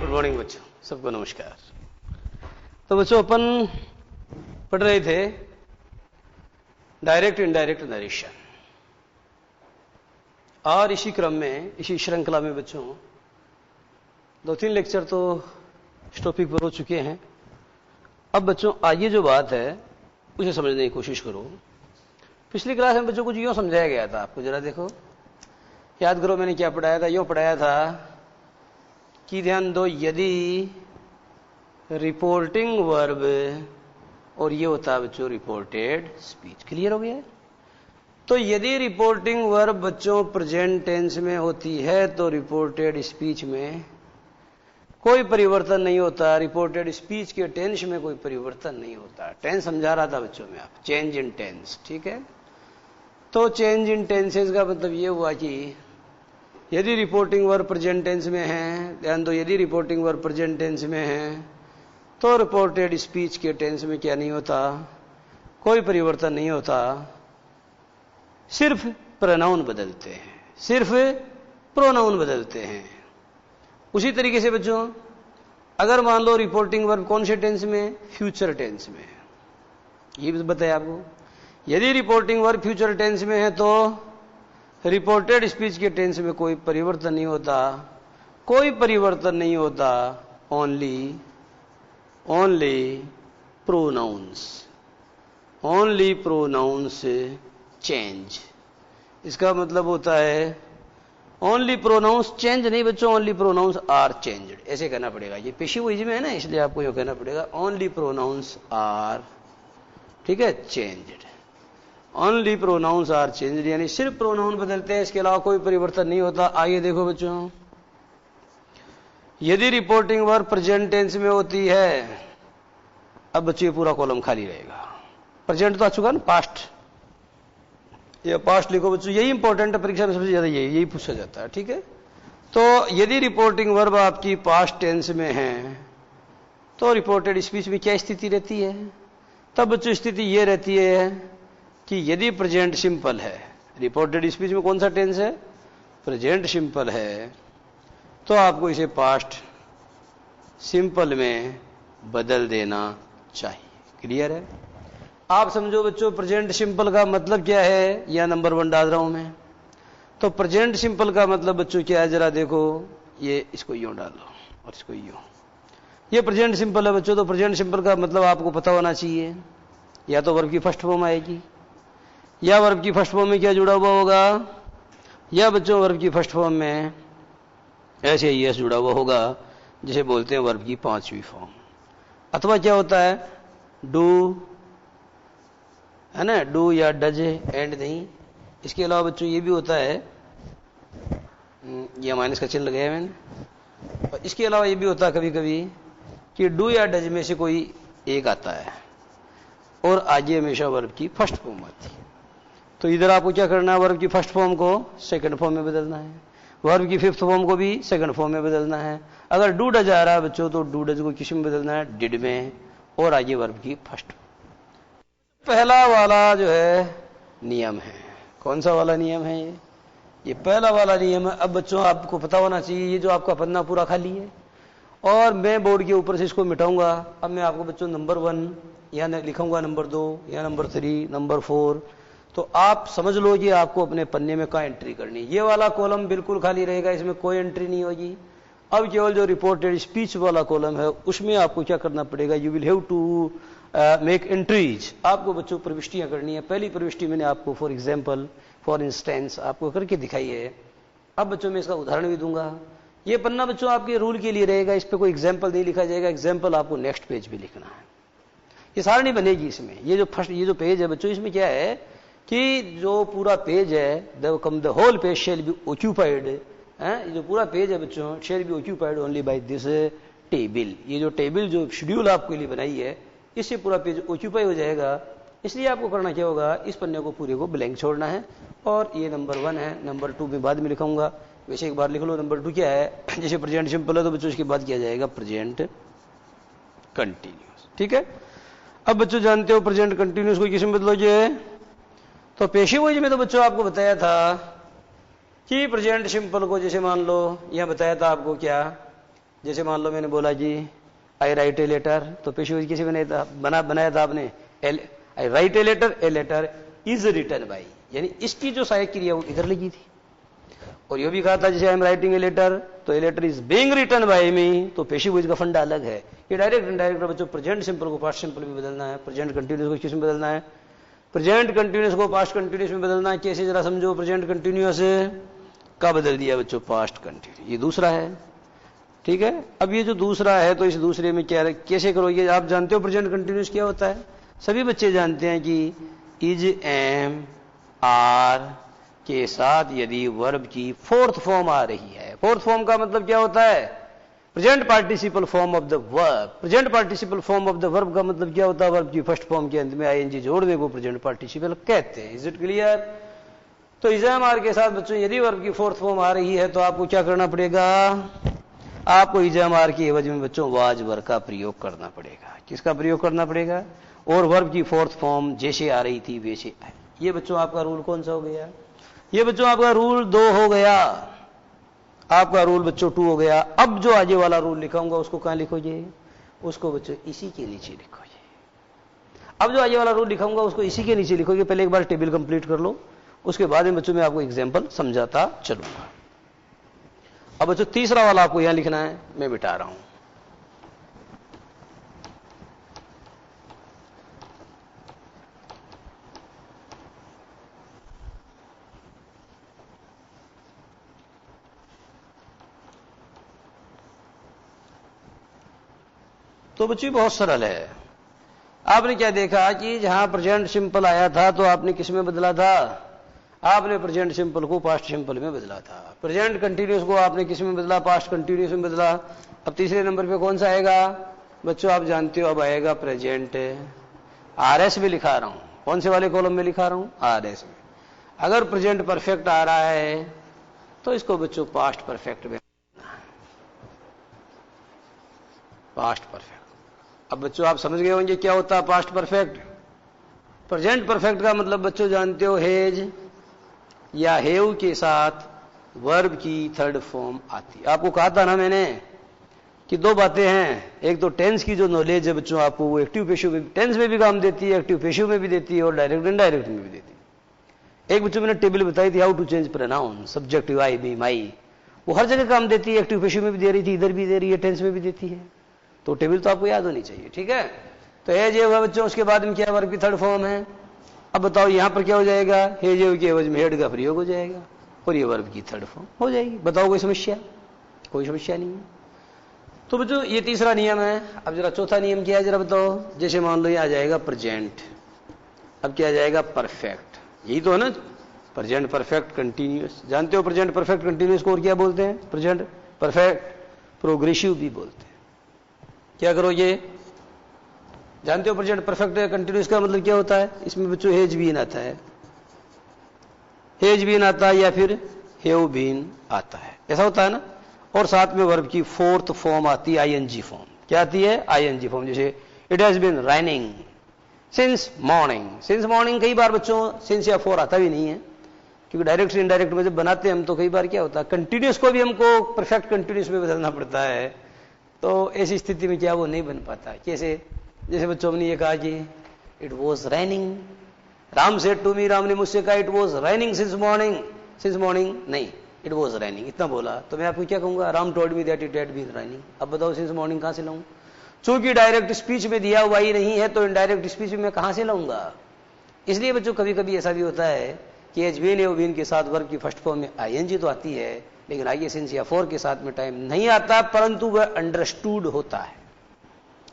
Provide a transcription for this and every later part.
Good morning बच्चों, सबको नमस्कार। तो बच्चों अपन पढ़ रहे थे डायरेक्ट इनडायरेक्ट नरेशन, और इसी क्रम में, इसी श्रृंखला में बच्चों 2-3 लेक्चर तो इस टॉपिक पर हो चुके हैं। अब बच्चों आगे जो बात है उसे समझने की कोशिश करो। पिछली क्लास में बच्चों कुछ यूं समझाया गया था, आपको जरा देखो, याद करो मैंने क्या पढ़ाया था। यूं पढ़ाया था कि ध्यान दो, यदि रिपोर्टिंग वर्ब, और ये होता है बच्चों रिपोर्टेड स्पीच। क्लियर हो गया है? तो यदि रिपोर्टिंग वर्ब बच्चों प्रेजेंट टेंस में होती है तो रिपोर्टेड स्पीच में कोई परिवर्तन नहीं होता। रिपोर्टेड स्पीच के टेंस में कोई परिवर्तन नहीं होता। टेंस समझा रहा था बच्चों में, आप चेंज इन टेंस, ठीक है। तो चेंज इन टेंसेस का मतलब ये हुआ कि यदि रिपोर्टिंग वर्ब प्रेजेंट टेंस में है, ध्यान दो, यदि रिपोर्टिंग वर्ब प्रेजेंट टेंस में है तो रिपोर्टेड स्पीच के टेंस में क्या नहीं होता, कोई परिवर्तन नहीं होता, सिर्फ प्रोनाउन बदलते हैं, सिर्फ प्रोनाउन बदलते हैं। उसी तरीके से बच्चों अगर मान लो रिपोर्टिंग वर्ब कौन से टेंस में, फ्यूचर टेंस में, ये भी बताया आपको। यदि रिपोर्टिंग वर्ब फ्यूचर टेंस में है तो रिपोर्टेड स्पीच के टेंस में कोई परिवर्तन नहीं होता, कोई परिवर्तन नहीं होता, only pronounce, only pronounce change. इसका मतलब होता है ओनली प्रोनाउंस चेंज नहीं बच्चों, ओनली प्रोनाउंस आर चेंज्ड, ऐसे कहना पड़ेगा। ये पेशिव में है ना, इसलिए आपको यह कहना पड़ेगा ओनली प्रोनाउंस आर, ठीक है, changed. Only pronounce are changed, यानी सिर्फ प्रोनाउन बदलते हैं, इसके अलावा कोई परिवर्तन नहीं होता। आइए देखो बच्चों, यदि रिपोर्टिंग वर्ब प्रेजेंट टेंस में होती है, अब बच्चों ये पूरा कॉलम खाली रहेगा। प्रेजेंट तो आ चुका ना, पास्ट, ये पास्ट लिखो बच्चों, यही इंपॉर्टेंट है, परीक्षा में सबसे ज्यादा यही पूछा जाता है, ठीक है। तो यदि रिपोर्टिंग वर्ब आपकी पास्ट टेंस में है तो रिपोर्टेड स्पीच में क्या स्थिति रहती है, तब बच्चों स्थिति ये रहती है कि यदि प्रेजेंट सिंपल है, रिपोर्टेड स्पीच में कौन सा टेंस है, प्रेजेंट सिंपल है, तो आपको इसे पास्ट सिंपल में बदल देना चाहिए। क्लियर है? आप समझो बच्चों प्रेजेंट सिंपल का मतलब क्या है, या नंबर 1 डाल रहा हूं मैं। तो प्रेजेंट सिंपल का मतलब बच्चों क्या है, जरा देखो, ये इसको यूं डालो और इसको यूं, ये प्रेजेंट सिंपल है बच्चों। तो प्रेजेंट सिंपल का मतलब आपको पता होना चाहिए, या तो वर्ब की फर्स्ट फॉर्म आएगी, या वर्ब की फर्स्ट फॉर्म में क्या जुड़ा हुआ होगा, या बच्चों वर्ब की फर्स्ट फॉर्म में ऐसे ही एस जुड़ा हुआ होगा, जिसे बोलते हैं वर्ब की 5वीं फॉर्म। अथवा क्या होता है, डू है ना, डू या डज, एंड नहीं। इसके अलावा बच्चों ये भी होता है, ये माइनस का चिन्ह लगाया मैंने, और इसके अलावा ये भी होता है कभी कभी कि डू या डज में से कोई एक आता है और आगे हमेशा वर्ब की फर्स्ट फॉर्म आती है। तो इधर आपको क्या करना है, वर्ब की फर्स्ट फॉर्म को सेकंड फॉर्म में बदलना है, वर्ब की 5th फॉर्म को भी सेकंड फॉर्म में बदलना है। अगर डू डज आ रहा है बच्चों तो डू डज को किस में बदलना है, डिड में, और आगे वर्ब की फर्स्ट। पहला वाला जो है नियम है, कौन सा वाला नियम है, ये पहला वाला नियम है। अब बच्चों आपको पता होना चाहिए, ये जो आपका पन्ना पूरा खाली है और मैं बोर्ड के ऊपर से इसको मिटाऊंगा। अब मैं आपको बच्चों नंबर 1 यहाँ लिखूंगा, नंबर 2 या नंबर 3, नंबर 4, तो आप समझ लो कि आपको अपने पन्ने में कहाँ एंट्री करनी है। ये वाला कॉलम बिल्कुल खाली रहेगा, इसमें कोई एंट्री नहीं होगी। अब केवल जो रिपोर्टेड स्पीच वाला कॉलम है उसमें आपको क्या करना पड़ेगा, you will have to make entries. आपको बच्चों प्रविष्टियां करनी है। पहली प्रविष्टि मैंने आपको फॉर एग्जाम्पल, फॉर इंस्टेंस आपको करके दिखाई है। अब बच्चों मैं इसका उदाहरण भी दूंगा। ये पन्ना बच्चों आपके रूल के लिए रहेगा, इस पर कोई एग्जाम्पल नहीं लिखा जाएगा, एग्जाम्पल आपको नेक्स्ट पेज पे लिखना है। ये सारणी बनेगी इसमें। ये जो पेज है बच्चों, इसमें क्या है कि जो पूरा पेज है, the whole page shall be occupied, ये जो पूरा पेज है बच्चों, shall be occupied only by this table. ये जो टेबल जो शेड्यूल आपके लिए बनाई है, इससे पूरा पेज ऑक्यूपाई हो जाएगा। इसलिए आपको करना क्या होगा, इस पन्ने को पूरे को ब्लैंक छोड़ना है। और ये नंबर 1 है, नंबर 2 में बाद में लिखूंगा, वैसे एक बार लिख लो। नंबर 2 क्या है, जैसे प्रेजेंट सिंपल है तो बच्चों इसके बाद किया जाएगा प्रेजेंट कंटिन्यूस, ठीक है। अब बच्चों जानते हो प्रेजेंट कंटिन्यूस को किस में बदलोगे, तो पेशिव वॉइस में तो बच्चों आपको बताया था कि प्रेजेंट सिंपल को जैसे मान लो, यहां बताया था आपको क्या, जैसे मान लो मैंने बोला जी आई राइट ए लेटर, तो पेशी किसी बनाया था आपने, I write a letter is written by, यानी इसकी जो सहायक क्रिया वो इधर लगी थी। और ये भी कहा था जैसे I am writing a letter, तो a letter is being written by me, तो पेशी वॉइस का फंडा अलग है। ये डायरेक्ट इनडायरेक्ट बच्चों प्रेजेंट सिंपल को पास्ट सिंपल में बदलना है, प्रेजेंट कंटिन्यूस को किस में बदलना है, प्रेजेंट कंटिन्यूस को पास्ट कंटिन्यूस में बदलना है। कैसे जरा समझो, प्रेजेंट कंटिन्यूस का बदल दिया बच्चों पास्ट कंटिन्यूस, ये दूसरा है, ठीक है। अब ये जो दूसरा है तो इस दूसरे में क्या कैसे करोगे, आप जानते हो प्रेजेंट कंटिन्यूस क्या होता है, सभी बच्चे जानते हैं कि इज एम आर के साथ यदि वर्ब की फोर्थ फॉर्म आ रही है, फोर्थ फॉर्म का मतलब क्या होता है, present participle form of the verb. Present participle form of the verb का मतलब क्या होता है, वर्ब की फर्स्ट फॉर्म के अंत में आईएनजी जोड़ने को प्रेजेंट पार्टिसिपल कहते हैं। Is it clear? तो इज एम आर के साथ बच्चों यदि वर्ब की फोर्थ फॉर्म आ रही है तो आपको क्या करना पड़ेगा, आपको इज एम आर की एवज में बच्चों वाज वर्ब का प्रयोग करना पड़ेगा। किसका प्रयोग करना पड़ेगा, और वर्ब की फोर्थ फॉर्म जैसे आ रही थी वैसे आए। ये बच्चों आपका रूल कौन सा हो गया, ये बच्चों आपका रूल 2 हो गया, आपका रूल बच्चों 2 हो गया। अब जो आगे वाला रूल लिखाऊंगा उसको कहां लिखोगे, उसको बच्चों इसी के नीचे लिखोगे। अब जो आगे वाला रूल लिखाऊंगा उसको इसी के नीचे लिखोगे। पहले एक बार टेबल कंप्लीट कर लो, उसके बाद में बच्चों मैं आपको एग्जांपल समझाता चलूंगा। अब बच्चों तीसरा वाला आपको यहां लिखना है, मैं बिठा रहा हूं। तो बच्चों बहुत सरल है। आपने क्या देखा कि जहां प्रेजेंट सिंपल आया था तो आपने किस में बदला था, आपने प्रेजेंट सिंपल को पास्ट सिंपल में बदला था। प्रेजेंट कंटिन्यूस को आपने किस में बदला, पास्ट कंटिन्यूस में बदला। अब तीसरे नंबर पे कौन सा आएगा बच्चों, आप जानते हो अब आएगा प्रेजेंट आरएस में लिखा रहा हूं। कौन से वाले कॉलम में लिखा रहा हूं, आरएस में। अगर प्रेजेंट परफेक्ट आ रहा है तो इसको बच्चों पास्ट परफेक्ट में, पास्ट परफेक्ट। अब बच्चों आप समझ गए होंगे क्या होता है पास्ट परफेक्ट। प्रेजेंट परफेक्ट का मतलब बच्चों जानते हो हेज या हेव के साथ वर्ब की थर्ड फॉर्म आती है। आपको कहा था ना मैंने कि 2 बातें हैं, एक तो टेंस की जो नॉलेज है बच्चों आपको वो एक्टिव पेशिव में, टेंस में भी काम देती है, एक्टिव पेशिव में भी देती है और डायरेक्ट इनडायरेक्ट में भी देती है। एक बच्चों मैंने टेबल बताई थी how to change pronoun, subjective I me my, वो हर जगह काम देती है, एक्टिव पेशिव में भी दे रही थी, इधर भी दे रही है, टेंस में भी देती है। तो टेबल तो आपको याद होनी चाहिए, ठीक है। तो हेज ये हुआ बच्चों, उसके बाद में क्या वर्ब की थर्ड फॉर्म है। अब बताओ यहां पर क्या हो जाएगा, हेज के एवज में हेड का प्रयोग हो जाएगा और ये वर्ब की थर्ड फॉर्म हो जाएगी। बताओ कोई समस्या, कोई समस्या नहीं है। तो बच्चों ये तीसरा नियम है। अब जरा चौथा नियम क्या है जरा बताओ। जैसे मान लो ये आ जाएगा प्रेजेंट, अब क्या आ जाएगा परफेक्ट, यही तो है ना, प्रेजेंट परफेक्ट कंटिन्यूअस। जानते हो प्रेजेंट परफेक्ट कंटिन्यूअस को और क्या बोलते हैं, प्रेजेंट परफेक्ट प्रोग्रेसिव भी बोलते हैं। क्या करोगे, जानते हो प्रेजेंट परफेक्ट कंटिन्यूअस का मतलब क्या होता है, इसमें बच्चों हेज बीन आता है, हेज बीन आता है या फिर हेव बीन आता है, ऐसा होता है ना। और साथ में वर्ब की फोर्थ फॉर्म आती है आईएनजी फॉर्म। क्या आती है, आईएनजी फॉर्म। जैसे it has been raining since morning. Since morning कई बार बच्चों सिंस या फॉर आता भी नहीं है, क्योंकि डायरेक्ट से इनडायरेक्ट में जब बनाते हैं हम तो कई बार क्या होता है कंटिन्यूअस को भी हमको परफेक्ट कंटिन्यूअस में बदलना पड़ता है। तो ऐसी स्थिति में क्या वो नहीं बन पाता। कैसे, जैसे बच्चों ने ये कहा कि it was raining, Ram said to me, Ram ने मुझसे कहा it was raining since morning. Since morning नहीं, इट वॉज राइनिंग, इतना बोला। तो मैं आपको क्या कहूंगा, Ram told me that it had been raining. अब बताओ सिंस मॉर्निंग कहां से लाऊं, चूंकि डायरेक्ट स्पीच में दिया हुआ ही नहीं है तो इनडायरेक्ट स्पीच में मैं कहां से लाऊंगा। इसलिए बच्चों कभी कभी ऐसा भी होता है कि एच बीन या बीन के साथ वर्ब की फर्स्ट फॉर्म में आईएनजी तो आती है, लेकिन आइए सिंस या फॉर के साथ में टाइम नहीं आता, परंतु वह अंडरस्टूड होता है।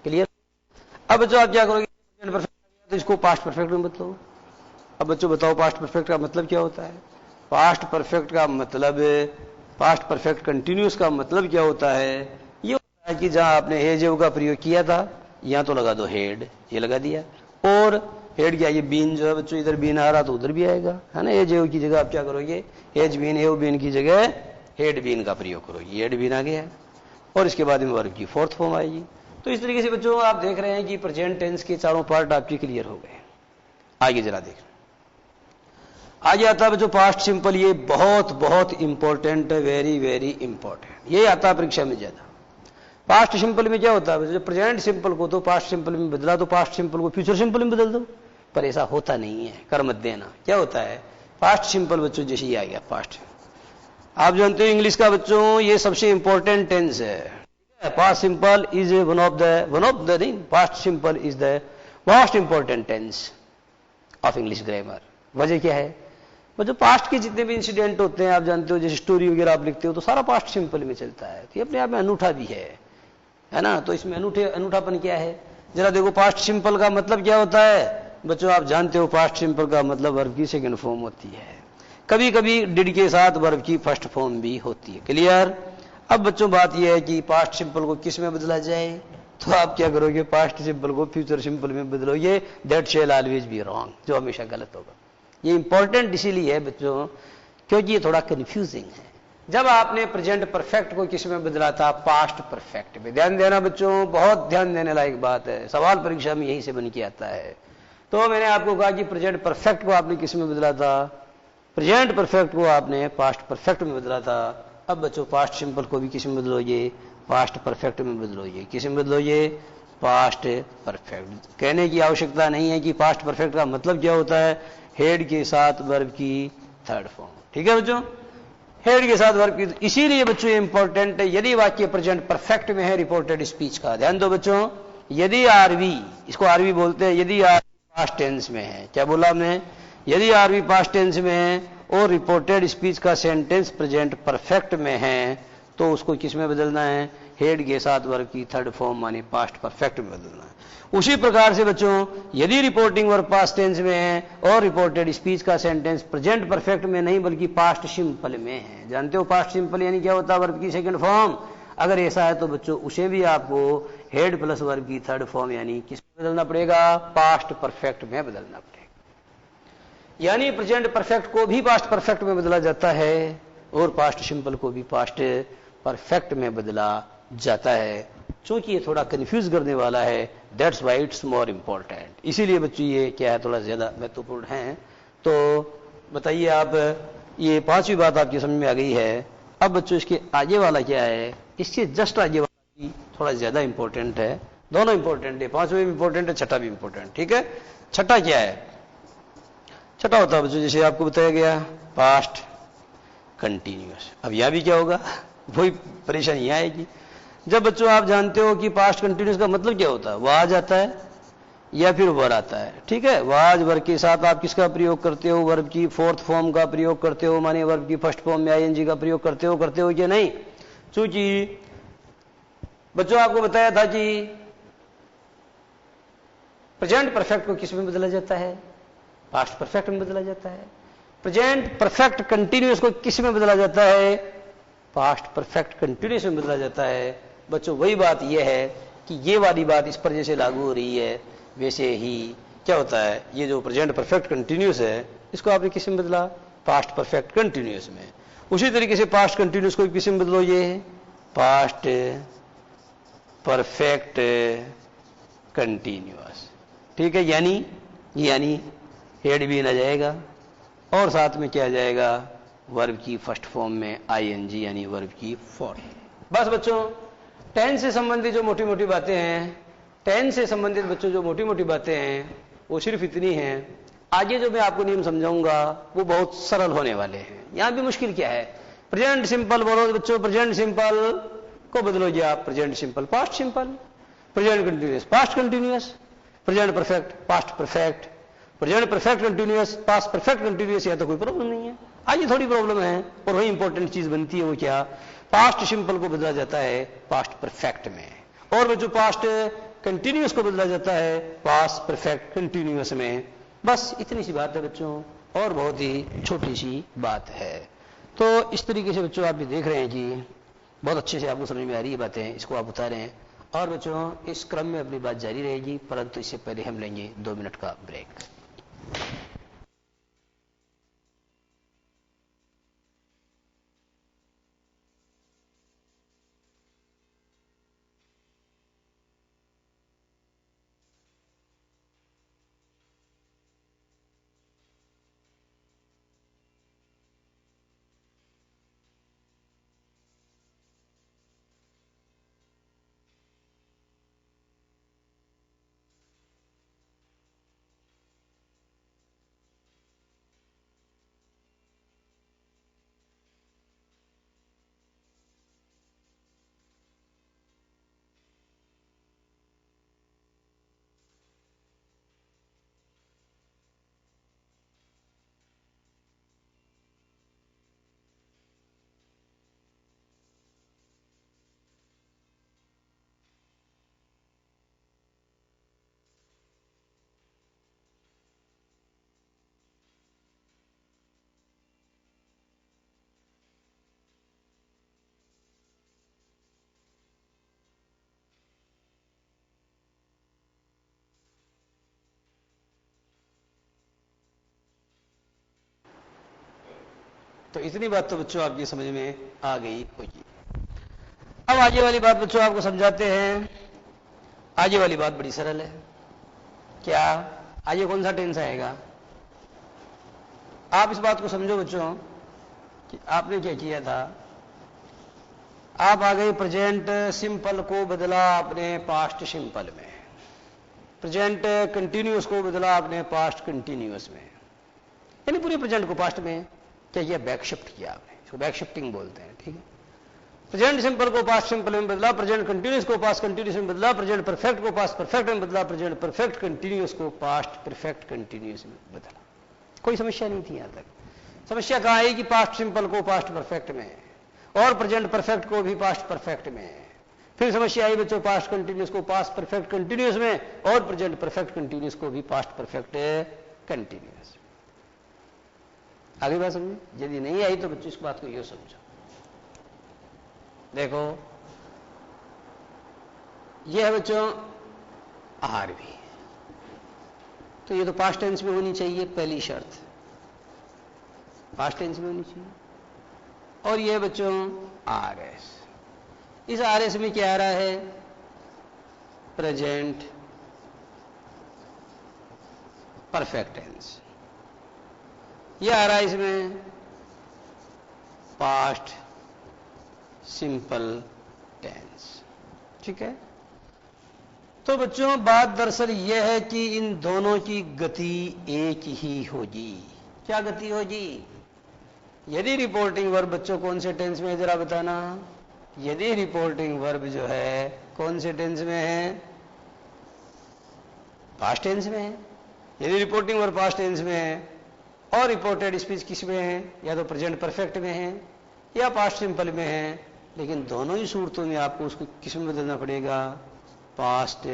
क्लियर। अब बच्चों आप क्या करोगे, तो इसको पास्ट परफेक्ट में बदलो। अब बच्चों बताओ पास्ट परफेक्ट का मतलब क्या होता है। पास्ट परफेक्ट का मतलब, पास्ट परफेक्ट कंटिन्यूअस का मतलब क्या होता है, ये होता है कि जहां आपने हेज का प्रयोग किया था यहां तो लगा दो हेड, ये लगा दिया, और हेड क्या, ये बीन जो है बच्चों इधर बीन आ रहा तो उधर भी आएगा, है ना। हेज की जगह आप क्या करोगे, हेज बीन हेव बीन की जगह हेड बीन का प्रयोग करोगे, हेड बीन आ गया, और इसके बाद में वर्ब की फोर्थ फॉर्म आएगी। तो इस तरीके से बच्चों आप देख रहे हैं कि प्रेजेंट टेंस के चारों पार्ट आपके क्लियर हो गए। आगे जरा देख, आगे आता है बच्चों पास्ट सिंपल। ये बहुत बहुत इंपॉर्टेंट है, वेरी वेरी इंपॉर्टेंट, ये आता है परीक्षा में ज्यादा। पास्ट सिंपल में क्या होता है, जो प्रेजेंट सिंपल को तो पास्ट सिंपल में बदला तो पास्ट सिंपल को फ्यूचर सिंपल में बदल दो, पर ऐसा होता नहीं है, कर मत देना। क्या होता है, पास्ट सिंपल बच्चों जैसे ही आ गया पास्ट, आप जानते हो इंग्लिश का बच्चों ये सबसे इंपॉर्टेंट टेंस है। Past simple is one of the नहीं, past simple is the most important tense of English grammar. वजह क्या है, वो जो पास्ट के जितने भी इंसिडेंट होते हैं आप जानते हो, जैसे स्टोरी वगैरह आप लिखते हो तो सारा पास्ट सिंपल में चलता है, तो ये अपने आप में अनूठा भी है ना। तो इसमें अनूठापन क्या है, जरा देखो पास्ट सिंपल का मतलब क्या होता है बच्चों, आप जानते हो पास्ट सिंपल का मतलब वर्ब की सेकंड फॉर्म होती है, कभी कभी डिड के साथ वर्ब की फर्स्ट फॉर्म भी होती है। क्लियर। अब बच्चों बात यह है कि पास्ट सिंपल को किस में बदला जाए, तो आप क्या करोगे, पास्ट सिंपल को फ्यूचर सिंपल में बदलोगे, that shall always be wrong, जो हमेशा गलत होगा। ये इंपॉर्टेंट इसीलिए है बच्चों क्योंकि ये थोड़ा कंफ्यूजिंग है। जब आपने प्रेजेंट परफेक्ट को किस में बदला था, पास्ट परफेक्ट में। ध्यान देना बच्चों, बहुत ध्यान देने लायक बात है, सवाल परीक्षा में यहीं से बन के आता है। तो मैंने आपको कहा कि प्रेजेंट परफेक्ट को आपने किस में बदला था, प्रेजेंट परफेक्ट को आपने पास्ट परफेक्ट में बदला था। अब बच्चों पास्ट सिंपल को भी किस में बदलोगे, पास्ट परफेक्ट में बदलोगे। किस में बदलोगे, पास्ट परफेक्ट। कहने की आवश्यकता नहीं है कि पास्ट परफेक्ट का मतलब क्या होता है, हेड के साथ वर्ब की थर्ड फॉर्म। ठीक है बच्चों, हेड के साथ वर्ब की, इसीलिए बच्चों ये इंपॉर्टेंट है। यदि वाक्य प्रेजेंट परफेक्ट में है रिपोर्टेड स्पीच का, ध्यान दो बच्चों, यदि आरवी, इसको आरवी बोलते हैं, यदि आरवी पास्ट टेंस में है, क्या बोला हमने, यदि आरवी पास्ट टेंस में है और रिपोर्टेड स्पीच का सेंटेंस प्रेजेंट परफेक्ट में है, तो उसको किस में बदलना है, हेड के साथ वर्ब की थर्ड फॉर्म माने पास्ट परफेक्ट में बदलना है। उसी प्रकार से बच्चों यदि रिपोर्टिंग वर्ब पास्ट टेंस में है और रिपोर्टेड स्पीच का सेंटेंस प्रेजेंट परफेक्ट में नहीं बल्कि पास्ट सिंपल में है, जानते हो पास्ट सिंपल यानी क्या होता है, वर्ब की सेकंड फॉर्म। अगर ऐसा है तो बच्चों उसे भी आपको हेड प्लस वर्ब की थर्ड फॉर्म यानी किस में बदलना पड़ेगा, पास्ट परफेक्ट में बदलना पड़ेगा। यानी प्रेजेंट परफेक्ट को भी पास्ट परफेक्ट में बदला जाता है और पास्ट सिंपल को भी पास्ट परफेक्ट में बदला जाता है। चूंकि ये थोड़ा कंफ्यूज करने वाला है, that's why it's more important. इसीलिए बच्चों ये क्या है, थोड़ा ज्यादा महत्वपूर्ण है। तो बताइए आप, ये पांचवी बात आपकी समझ में आ गई है। अब बच्चों इसके आगे वाला क्या है, इसके जस्ट आगे वाला थोड़ा ज्यादा इंपॉर्टेंट है। दोनों इंपॉर्टेंट है, पांचवी भी इंपॉर्टेंट है, छठा भी इंपॉर्टेंट। ठीक है, छठा क्या है, छठा होता है बच्चों जैसे आपको बताया गया पास्ट कंटिन्यूअस। अब यहां भी क्या होगा, वही परेशानी आएगी। जब बच्चों आप जानते हो कि पास्ट कंटिन्यूअस का मतलब क्या होता है, वाज आता है या फिर वर आता है। ठीक है, वाज वर्ब के साथ आप किसका प्रयोग करते हो, वर्ब की फोर्थ फॉर्म का प्रयोग करते हो, माने वर्ब की फर्स्ट फॉर्म में आईएनजी का प्रयोग करते हो क्या नहीं। चूंकि बच्चों आपको बताया था कि प्रेजेंट परफेक्ट को किस में बदला जाता है, पास्ट परफेक्ट में बदला जाता है। प्रेजेंट परफेक्ट कंटिन्यूअस को किस में बदला जाता है, पास्ट परफेक्ट कंटिन्यूअस में बदला जाता है। बच्चों वही बात यह है कि ये वाली बात इस पर जैसे लागू हो रही है वैसे ही क्या होता है, ये जो प्रेजेंट परफेक्ट कंटिन्यूअस है इसको आपने किस में बदला, पास्ट परफेक्ट कंटिन्यूअस में। उसी तरीके से पास्ट कंटिन्यूअस को किस में बदलो, ये पास्ट परफेक्ट कंटिन्यूअस। ठीक है, यानी हेड भी आ जाएगा और साथ में क्या आ जाएगा, वर्ब की फर्स्ट फॉर्म में आईएनजी यानी वर्ब की फॉर्म। बस बच्चों टेंस से संबंधित जो मोटी मोटी बातें हैं, टेंस से संबंधित बच्चों जो मोटी मोटी बातें हैं वो सिर्फ इतनी हैं। आगे जो मैं आपको नियम समझाऊंगा वो बहुत सरल होने वाले हैं। यहां भी मुश्किल क्या है, प्रेजेंट सिंपल बोलो बच्चों, प्रेजेंट सिंपल को बदलोगे आप present simple past simple, present continuous past continuous, present perfect past perfect, present perfect continuous past perfect continuous. या तो कोई प्रॉब्लम नहीं है, आगे थोड़ी प्रॉब्लम है और वही इंपॉर्टेंट चीज बनती है, वो क्या, पास्ट सिंपल को बदला जाता है पास्ट परफेक्ट में और वो जो पास्ट कंटिन्यूअस को बदला जाता है पास्ट परफेक्ट कंटिन्यूअस में। बस इतनी सी बात है बच्चों और बहुत ही छोटी सी बात है। तो इस तरीके से बच्चों आप भी देख रहे हैं कि बहुत अच्छे से आपको समझ में आ रही है बातें, इसको आप उतारें और बच्चों इस क्रम में अपनी बात जारी रहेगी, परंतु इससे पहले हम लेंगे 2 मिनट का ब्रेक। तो इतनी बात तो बच्चों आपकी समझ में आ गई होगी। अब आगे वाली बात बच्चों आपको समझाते हैं। आगे वाली बात बड़ी सरल है। क्या आगे कौन सा टेंस आएगा? आप इस बात को समझो बच्चों कि आपने क्या किया था। आप आ गए प्रेजेंट सिंपल को बदला आपने पास्ट सिंपल में, प्रेजेंट कंटिन्यूअस को बदला आपने पास्ट कंटिन्यूअस में, यानी पूरे प्रेजेंट को पास्ट में क्या किया? बैक शिफ्ट किया आपने। इसको बैक शिफ्टिंग बोलते हैं, ठीक है। प्रेजेंट सिंपल को पास्ट सिंपल में बदला, प्रेजेंट कंटिन्यूअस को पास्ट कंटिन्यूअस में बदला, प्रेजेंट परफेक्ट को पास्ट परफेक्ट में बदला, प्रेजेंट परफेक्ट कंटिन्यूअस को पास्ट परफेक्ट कंटिन्यूअस में बदला। कोई समस्या नहीं थी यहां तक। समस्या कहां आई कि पास्ट सिंपल को पास्ट परफेक्ट में और प्रेजेंट परफेक्ट को भी पास्ट परफेक्ट में। फिर समस्या आई बच्चों पास्ट कंटिन्यूअस को पास्ट परफेक्ट कंटिन्यूअस में और प्रेजेंट परफेक्ट कंटिन्यूअस को भी पास्ट परफेक्ट कंटिन्यूअस। आगे बात समझे? यदि नहीं आई तो बच्चों इस बात को ये समझो। देखो ये है बच्चों आर भी, तो ये तो पास्ट टेंस में होनी चाहिए, पहली शर्त पास्ट टेंस में होनी चाहिए। और ये बच्चों आर एस, इस आर एस में क्या आ रहा है? Present perfect tense. ये आ रहा है इसमें पास्ट सिंपल टेंस, ठीक है। तो बच्चों बात दरअसल यह है कि इन दोनों की गति एक ही होगी। क्या गति होगी? यदि रिपोर्टिंग वर्ब बच्चों कौन से टेंस में है जरा बताना। यदि रिपोर्टिंग वर्ब जो है कौन से टेंस में है? पास्ट टेंस में है। यदि रिपोर्टिंग वर्ब पास्ट टेंस में है और रिपोर्टेड स्पीच किस में है? या तो प्रेजेंट परफेक्ट में है या पास्ट सिंपल में है, लेकिन दोनों ही सूरतों में आपको उसको किस में बदलना पड़ेगा? पास्ट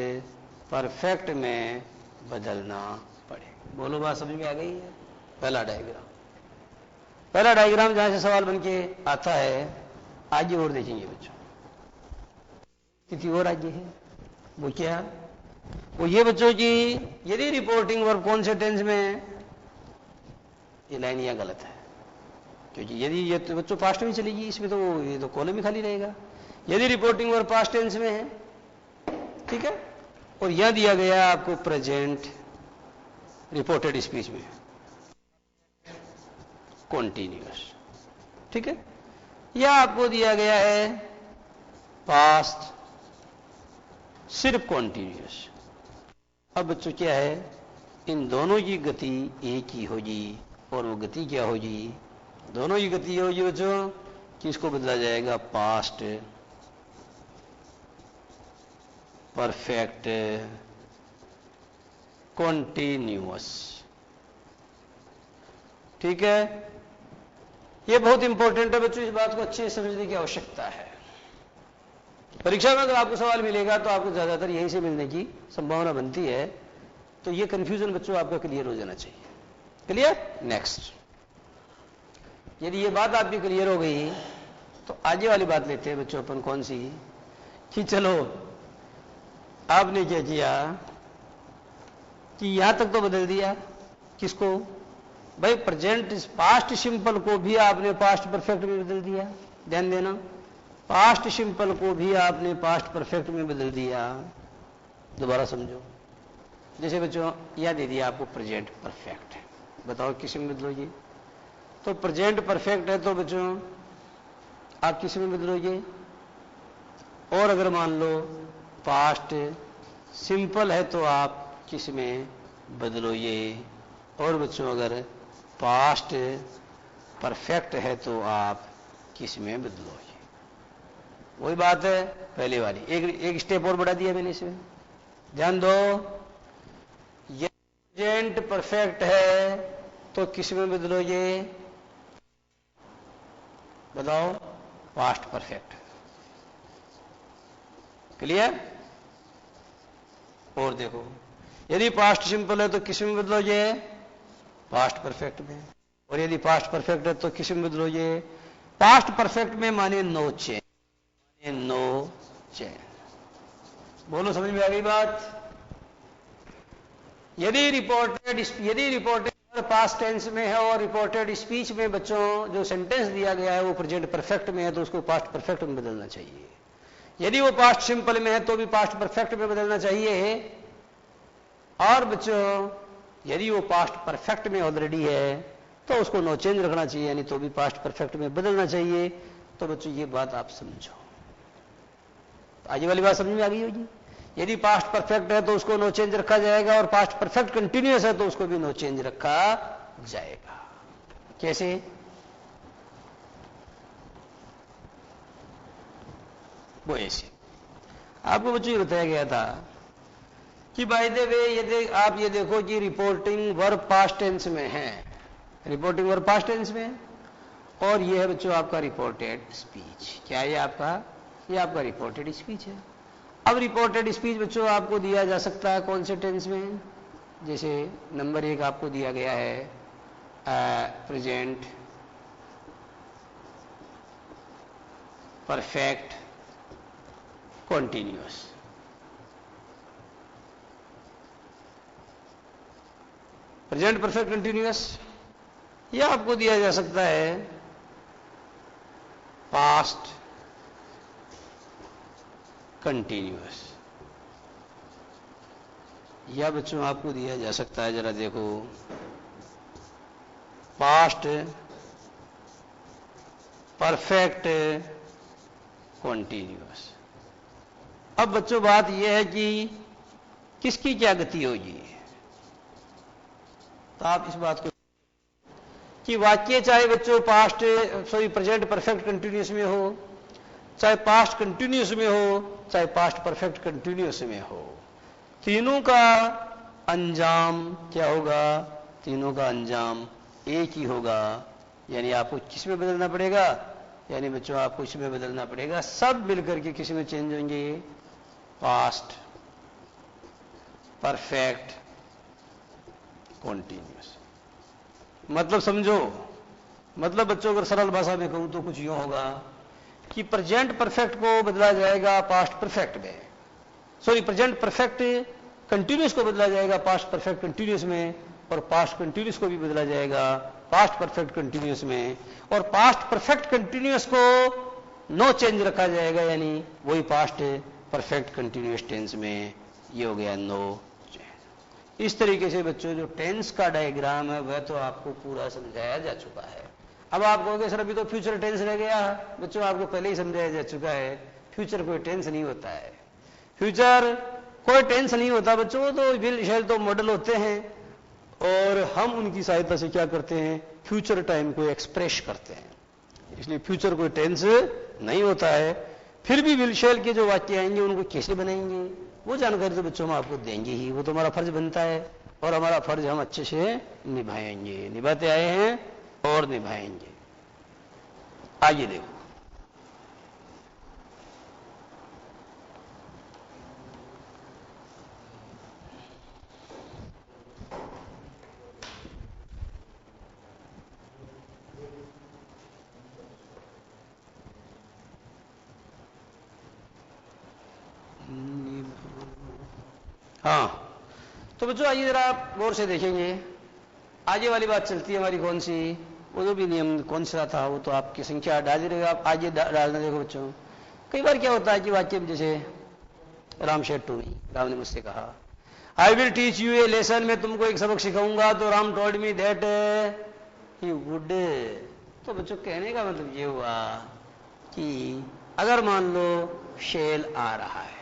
परफेक्ट में बदलना पड़ेगा। बोलो बात समझ में आ गई है? पहला डायग्राम जहां से सवाल बन के आता है, आगे और देखेंगे बच्चों। स्थिति और आगे है, वो क्या? वो ये बच्चों की यदि रिपोर्टिंग वर्ब कौन से टेंस में है? ये लाइन यह गलत है, क्योंकि यदि ये तो बच्चों पास्ट में चलेगी, इसमें तो ये तो कॉलम ही खाली रहेगा। यदि रिपोर्टिंग वर्ब पास्ट टेंस में है, ठीक है, और यह दिया गया आपको प्रेजेंट रिपोर्टेड स्पीच में कॉन्टिन्यूअस, ठीक है, या आपको दिया गया है पास्ट सिर्फ कॉन्टिन्यूअस। अब बच्चों क्या है? इन दोनों की गति एक ही होगी, और वो गति क्या होगी? दोनों की गति होगी बच्चों कि इसको बदला जाएगा पास्ट परफेक्ट कॉन्टिन्यूअस, ठीक है। ये बहुत इंपॉर्टेंट है बच्चों, इस बात को अच्छे से समझने की आवश्यकता है। परीक्षा में अगर आपको सवाल मिलेगा तो आपको ज्यादातर यहीं से मिलने की संभावना बनती है, तो ये कंफ्यूजन बच्चों आपका क्लियर हो जाना चाहिए। क्लियर? नेक्स्ट, यदि ये बात आपकी क्लियर हो गई तो आगे वाली बात लेते हैं बच्चों अपन। कौन सी? कि चलो आपने क्या किया कि यहां तक तो बदल दिया, किसको भाई? प्रेजेंट पास्ट सिंपल को भी आपने पास्ट परफेक्ट में बदल दिया। ध्यान देना, पास्ट सिंपल को भी आपने पास्ट परफेक्ट में बदल दिया। दोबारा समझो, जैसे बच्चों यह दे दिया आपको प्रेजेंट परफेक्ट, बताओ किस में बदलोगे? तो प्रेजेंट परफेक्ट है तो बच्चों आप किस में बदलोगे? और अगर मान लो पास्ट सिंपल है तो आप किस में बदलोगे? और बच्चों अगर पास्ट परफेक्ट है तो आप किस में बदलोगे? वही बात है पहले वाली, एक स्टेप और बढ़ा दिया मैंने इसमें। ध्यान दो, ये प्रेजेंट परफेक्ट है तो किस में बदलोगे? बताओ, पास्ट परफेक्ट। क्लियर? और देखो, यदि पास्ट सिंपल है तो किस में बदलोगे? पास्ट परफेक्ट में। और यदि पास्ट परफेक्ट है तो किस में बदलोगे? पास्ट परफेक्ट में माने नो चेंज, नो चेंज। बोलो समझ में आ गई बात? यदि रिपोर्टेड पास्ट टेंस में है और रिपोर्टेड स्पीच में बच्चों जो सेंटेंस दिया गया है वो प्रेजेंट परफेक्ट में है तो उसको पास्ट परफेक्ट में बदलना चाहिए। यदि वो पास्ट सिंपल में है तो भी पास्ट परफेक्ट में बदलना चाहिए। और बच्चों यदि वो पास्ट परफेक्ट में ऑलरेडी है तो उसको नो चेंज रखना चाहिए, यानी तो भी पास्ट परफेक्ट में बदलना चाहिए। तो बच्चों ये बात आप समझो। आगे वाली बात समझ में आ गई होगी। यदि पास्ट परफेक्ट है तो उसको नो चेंज रखा जाएगा और पास्ट परफेक्ट कंटिन्यूअस है तो उसको भी नो चेंज रखा जाएगा। कैसे? वो ऐसे आपको बच्चों ये बताया गया था कि बाय द वे आप ये देखो कि रिपोर्टिंग वर्ब पास्ट टेंस में है, रिपोर्टिंग वर्ब पास्ट टेंस में, और ये है बच्चों आपका रिपोर्टेड स्पीच। क्या है ये आपका रिपोर्टेड स्पीच है। अब रिपोर्टेड स्पीच बच्चों आपको दिया जा सकता है कौन से टेंस में? जैसे नंबर 1 आपको दिया गया है present perfect continuous. Present perfect continuous, या आपको दिया जा सकता है पास्ट कंटिन्यूअस, या बच्चों आपको दिया जा सकता है, जरा देखो, पास्ट परफेक्ट कॉन्टिन्यूअस। अब बच्चों बात यह है कि किसकी क्या गति होगी। तो आप इस बात को कि वाक्य चाहे बच्चों प्रेजेंट परफेक्ट कंटिन्यूअस में हो, चाहे पास्ट कंटिन्यूअस में हो, चाहे पास्ट परफेक्ट कंटिन्यूअस में हो, तीनों का अंजाम क्या होगा? तीनों का अंजाम एक ही होगा। यानी आपको किस में बदलना पड़ेगा? यानी बच्चों आपको इसमें बदलना पड़ेगा, सब मिलकर के किस में चेंज होंगे? Past perfect continuous. मतलब समझो, मतलब बच्चों अगर सरल भाषा में कहूं तो कुछ यूं होगा कि प्रेजेंट परफेक्ट को बदला जाएगा पास्ट परफेक्ट में, सॉरी प्रेजेंट परफेक्ट कंटिन्यूअस को बदला जाएगा पास्ट परफेक्ट कंटिन्यूअस में, और पास्ट कंटिन्यूअस को भी बदला जाएगा पास्ट परफेक्ट कंटिन्यूअस में, और पास्ट परफेक्ट कंटिन्यूअस को नो चेंज रखा जाएगा, यानी वही पास्ट परफेक्ट कंटिन्यूअस टेंस में। ये हो गया नो चेंज। इस तरीके से बच्चों जो टेंस का डायग्राम है वह तो आपको पूरा समझाया जा चुका है। अब आप कहोगे सर अभी तो फ्यूचर टेंस रह गया। बच्चों आपको पहले ही समझाया जा चुका है, फ्यूचर कोई टेंस नहीं होता है। फ्यूचर कोई टेंस नहीं होता बच्चों, तो विल शैल तो मॉडल होते हैं और हम उनकी सहायता से क्या करते हैं? फ्यूचर टाइम को एक्सप्रेस करते हैं। इसलिए फ्यूचर कोई टेंस नहीं होता है। फिर भी विल शैल के जो वाक्य आएंगे उनको कैसे बनाएंगे वो जानकारी तो बच्चों हम आपको देंगे ही, वो तो हमारा फर्ज बनता है और हमारा फर्ज हम अच्छे से निभाएंगे, निभाते आए हैं और निभाएंगे। आइए देखो, हाँ तो बच्चों आइए जरा आप गौर से देखेंगे। आगे वाली बात चलती है हमारी कौन सी? वो जो भी नियम कौन सा था वो तो आपकी संख्या डाल रहेगा, आप आगे डालना। देखो बच्चों, कई बार क्या होता है कि वाक्य में जैसे Ram said to me, Ram ने मुझसे कहा I will teach you a lesson, मैं तुमको एक सबक सिखाऊंगा, तो Ram told me that he would. तो बच्चों कहने का मतलब ये हुआ कि अगर मान लो शेल आ रहा है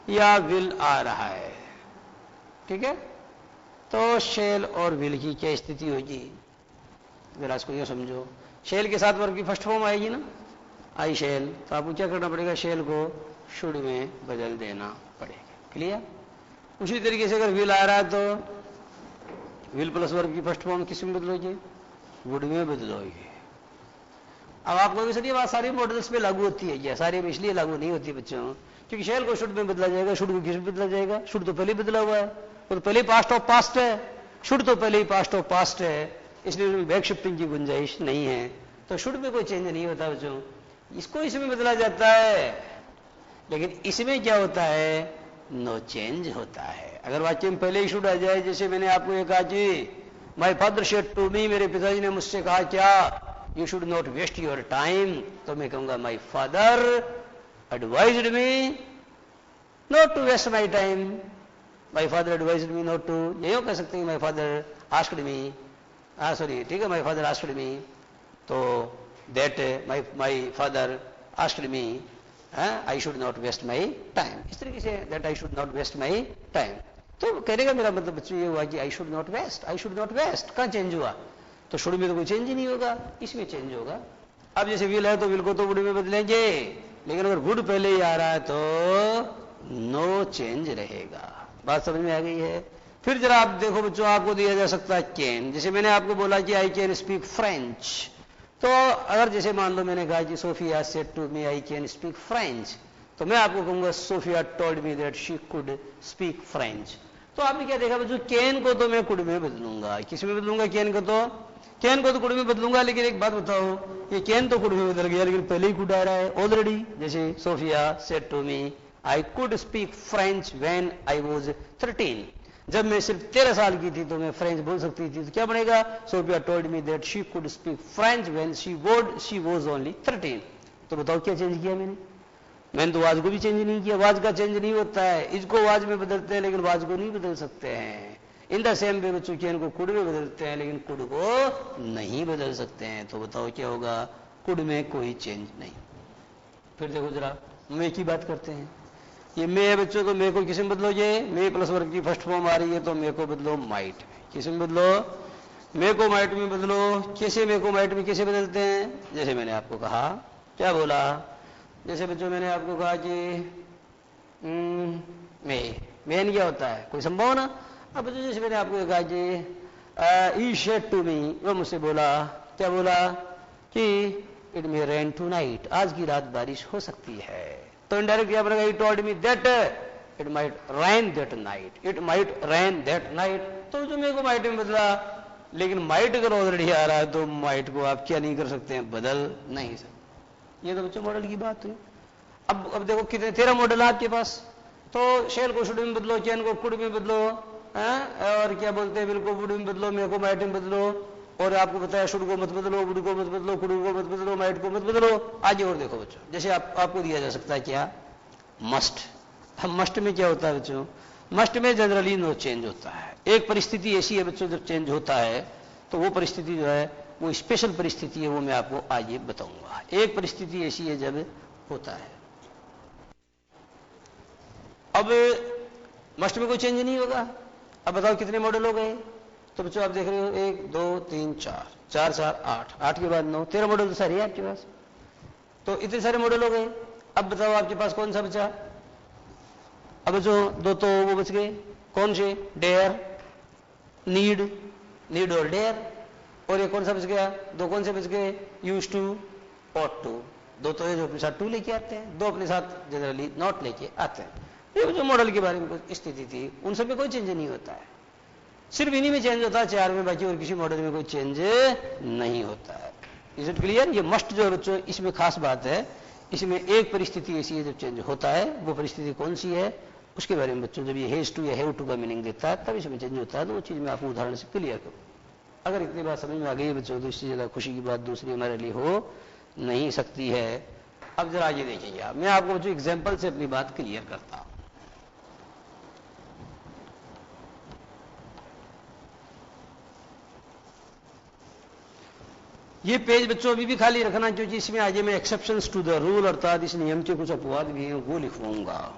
या विल आ रहा है, ठीक है, तो शेल और विल की क्या स्थिति होगी? जरा इसको ये समझो। शेल के साथ वर्ब की फर्स्ट फॉर्म आएगी ना, आई शेल, तो आपको क्या करना पड़ेगा? शेल को शुड में बदल देना पड़ेगा। क्लियर? उसी तरीके से अगर विल आ रहा है तो विल प्लस वर्ब की फर्स्ट फॉर्म किस में बदलोगे? वुड में बदलोगे। अब आप कहोगे सर ये बात सारी मॉडल्स पे लागू होती है क्या? सारी में इसलिए लागू नहीं होती बच्चों क्योंकि शेल को शुड में बदला जाएगा, शुड को किस में बदला जाएगा? शुड तो पहले ही बदला हुआ है, वो तो पहले ही पास्ट ऑफ पास्ट है, शुड तो पहले ही पास्ट ऑफ पास्ट है, इसलिए उसमें बैक शिफ्टिंग की गुंजाइश नहीं है, तो शुड में कोई चेंज नहीं होता बच्चों। इसको इसमें बदला जाता है, लेकिन इसमें क्या होता है नो चेंज होता है। अगर वाक्य में पहले ही शुड आ जाए, जैसे मैंने आपको ये कहा कि my father said to me, मेरे पिताजी ने मुझसे कहा क्या, you should not waste your time, तो मैं कहूंगा my father advised me not to waste my time, my father advised me not to, यही कह सकते हैं my father asked me, sorry ठीक है, माई फादर आस्क्ड मी, तो that my father asked me I should not waste my time, इस तरीके से that I should not waste my time. तो कहने का मेरा मतलब बच्चों ये हुआ कि I should not waste, I should not waste कहां चेंज हुआ, तो शुड में तो कोई चेंज ही नहीं होगा, इसमें चेंज होगा। अब जैसे विल है तो विल को तो वुड में बदलेंगे, लेकिन अगर वुड पहले ही आ रहा है तो नो चेंज रहेगा। बात समझ में आ गई है। फिर जरा आप देखो बच्चों, आपको दिया जा सकता है कैन, जैसे मैंने आपको बोला कि आई कैन स्पीक फ्रेंच, तो अगर जैसे मान लो मैंने कहा कि Sophia said to me I can speak French, तो मैं आपको कहूंगा Sophia told me that she could speak French. तो आपने क्या देखा बच्चों, कैन को तो मैं कुड में बदलूंगा, किस में बदलूंगा, कैन को तो कुड में बदलूंगा, लेकिन एक बात बताओ, ये कैन तो कुड में बदल गया, लेकिन पहले ही कुड आ रहा है ऑलरेडी। जैसे Sophia said to me I could speak French when I was 13, जब मैं सिर्फ 13 साल की थी तो मैं फ्रेंच बोल सकती थी, तो क्या बनेगा, Sophia told me that she could speak French when she was only 13। तो बताओ क्या चेंज किया मैंने तो वाज को भी चेंज नहीं किया, वाज का चेंज नहीं होता है, इसको वाज में बदलते हैं लेकिन वाज को नहीं बदल सकते हैं। इन द सेम वे बच्चों कैन को कुड में बदलते हैं लेकिन कुड को नहीं बदल सकते हैं। तो बताओ क्या होगा, कुड में कोई चेंज नहीं। फिर देखो जरा मैं की बात करते हैं, ये मैं है बच्चों, तो मैं को किस में बदलो, ये मैं प्लस वर्ग की फर्स्ट फॉर्म आ रही है, तो मैं को बदलो माइट में, किस में बदलो, मैं को माइट में बदलो। कैसे मैं को माइट में कैसे बदलते हैं, जैसे मैंने आपको कहा, क्या बोला, जैसे बच्चों मैंने आपको कहा कि मैन क्या होता है, कोई संभावना। अब बच्चों जैसे मैंने आपको कहा कि ही सेड टू मी, वो मुझसे बोला, क्या बोला कि it may rain tonight, आज की रात बारिश हो सकती है, तो इनडायरेक्ट क्या बनेगा, he told me that it might rain that night, it might rain that night, तो जो मेरे को माइट में बदला, लेकिन माइट अगर ऑलरेडी आ रहा है तो माइट को आप क्या नहीं कर सकते हैं, बदल नहीं सकते। ये तो बच्चों मॉडल की बात हुई। अब देखो कितने 13 मॉडल है आपके पास, तो शेल को शुड में बदलो, चैन को कुड में बदलो, और क्या बोलते हैं, बिल को वुड में बदलो, मे को माइट में बदलो, और आपको बताया शुड को मत बदलो, वुड को मत बदलो, कुड को मत बदलो, माइट को मत बदलो। आगे और देखो बच्चों, जैसे आपको दिया जा सकता है क्या, मस्ट। हम मस्ट में क्या होता है बच्चों, मस्ट में जनरली नो चेंज होता है। एक परिस्थिति ऐसी है बच्चों जब चेंज होता है, तो वो परिस्थिति जो है वो स्पेशल परिस्थिति है, वो मैं आपको आगे बताऊंगा। एक परिस्थिति ऐसी है जब होता है। अब मस्ट में कोई चेंज नहीं होगा। अब बताओ कितने मॉडल हो गए, तो बच्चों आप देख रहे हो 1 2 3 4 4 4 8, 8 के बाद 9, 13 मॉडल तो सारे हैं आपके पास, तो इतने सारे मॉडल हो गए। अब बताओ आपके पास कौन सा बचा, अब बच्चों 2 तो वो बच गए, कौन से, डेयर, नीड और डेयर, और ये कौन सा बच गया, 2 कौन से बच गए, यूज टू, ऑट टू। 2 तो है जो अपने साथ टू लेके आते हैं, 2 अपने साथ जनरली नॉट लेके आते हैं। ये जो मॉडल के बारे में कुछ स्थिति थी, उन सब में कोई चेंज नहीं होता है, सिर्फ इन्हीं में चेंज होता है 4 में, बाकी और किसी मॉडल में कोई चेंज नहीं होता है। Is it clear. ये मस्ट जो है बच्चों, इसमें खास बात है, इसमें एक परिस्थिति ऐसी है जब चेंज होता है, वो परिस्थिति कौन सी है उसके बारे में बच्चों जब ये हैज टू या हैव टू का मीनिंग देता है तब इसमें चेंज होता है। तो वो चीज मैं आपको उदाहरण से क्लियर करूँ। अगर इतनी बात समझ में आ गई है बच्चों, तो इससे ज्यादा खुशी की बात दूसरी हमारे लिए हो नहीं सकती है। अब जरा ये देखिए आप, मैं आपको बच्चों एग्जाम्पल से अपनी बात क्लियर करता हूं। ये पेज बच्चों अभी भी खाली रखना, क्योंकि इसमें आगे मैं एक्सेप्शंस टू द रूल अर्थात इस नियम के कुछ अपवाद भी हैं वो लिखवाऊंगा,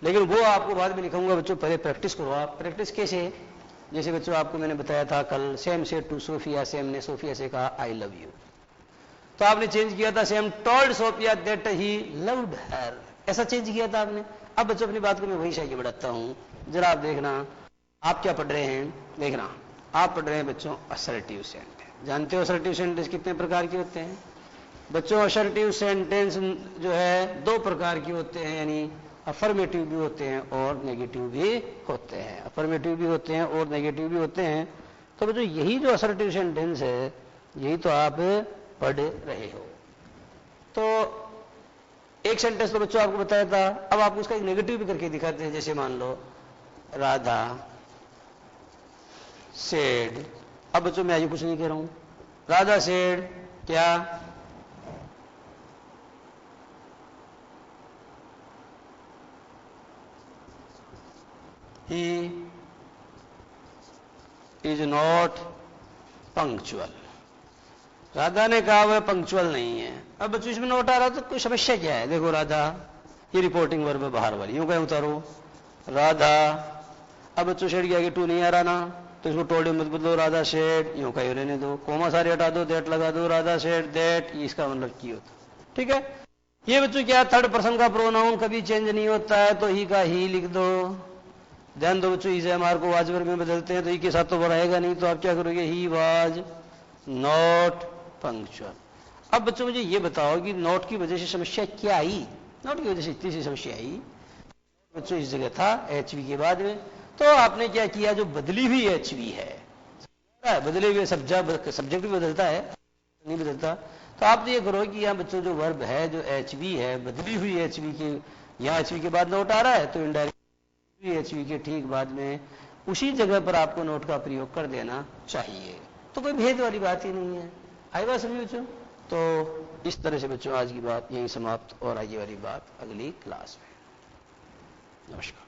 लेकिन वो आपको बाद में लिखूंगा बच्चों। पहले प्रैक्टिस करो आप। प्रैक्टिस कैसे, जैसे बच्चों आपको मैंने बताया था कल, Sam said to Sophia, Sam ने सोफिया से कहा आई लव यू, तो आपने चेंज किया था Sam told Sophia that he loved her, ऐसा चेंज किया था आपने। अब बच्चों अपनी बात को मैं वहीं से आगे बढ़ाता हूं, जरा आप देखना आप क्या पढ़ रहे हैं। देखना आप पढ़ रहे हैं बच्चों असर्टिव सेंटेंस। जानते हो असर्टिव सेंटेंस कितने प्रकार के होते हैं बच्चों? असर्टिव सेंटेंस जो है 2 प्रकार के होते हैं, यानी अफर्मेटिव भी होते हैं और नेगेटिव भी होते हैं। अफर्मेटिव भी होते हैं और नेगेटिव भी होते हैं। तो बच्चों यही जो असर्टिव सेंटेंस है यही तो आप पढ़ रहे हो। तो एक सेंटेंस तो बच्चों आपको बताया था, अब आपको उसका एक नेगेटिव भी करके दिखाते हैं। जैसे मान लो राधा सेड, अब बच्चों मैं आगे कुछ नहीं कह रहा हूं, राधा सेड क्या, he is not punctual। Radha ने कहा वह पंक्चुअल नहीं है। अब बच्चों इसमें नोट आ रहा तो कोई समस्या क्या है? देखो राधा, ये रिपोर्टिंग वर्ब है बाहर वाली, यूं कहें उतारो राधा। अब बच्चों शेड के आगे टू नहीं आ रहा ना, तो इसको टोल्ड मत बदलो, राधा शेड यूं कहीं रहने दो, कोमा सारे हटा दो, दैट लगा दो, राधा शेड दैट, इसका मतलब की होता। ठीक है, ये बच्चों क्या, थर्ड पर्सन का प्रोनाउन कभी चेंज नहीं होता है, तो ही का ही लिख दो। ध्यान दो बच्चों, इसे हमारे को वाज वर्ब में बदलते हैं, तो ही के साथ तो बढ़ाएगा नहीं, तो आप क्या करोगे, ही वाज नॉट पंक्चुअल। अब बच्चों मुझे ये बताओ कि नोट की वजह से समस्या क्या आई? नोट की वजह से इतनी सी समस्या आई बच्चों, इस जगह था एचवी के बाद में, तो आपने क्या किया, जो बदली हुई एचवी है, बदले हुए सब्जेक्ट भी बदलता है, नहीं बदलता, तो आप ये करो कि यहाँ बच्चों जो वर्ब है, जो एचवी है, बदली हुई एचवी के, यहाँ एचवी के बाद नोट आ रहा है, तो इनडायरेक्ट एचवी के ठीक बाद में उसी जगह पर आपको नोट का प्रयोग कर देना चाहिए। तो कोई भेद वाली बात ही नहीं है। आई बात समझ बच्चों? तो इस तरह से बच्चों आज की बात यही समाप्त, और आगे वाली बात अगली क्लास में। नमस्कार।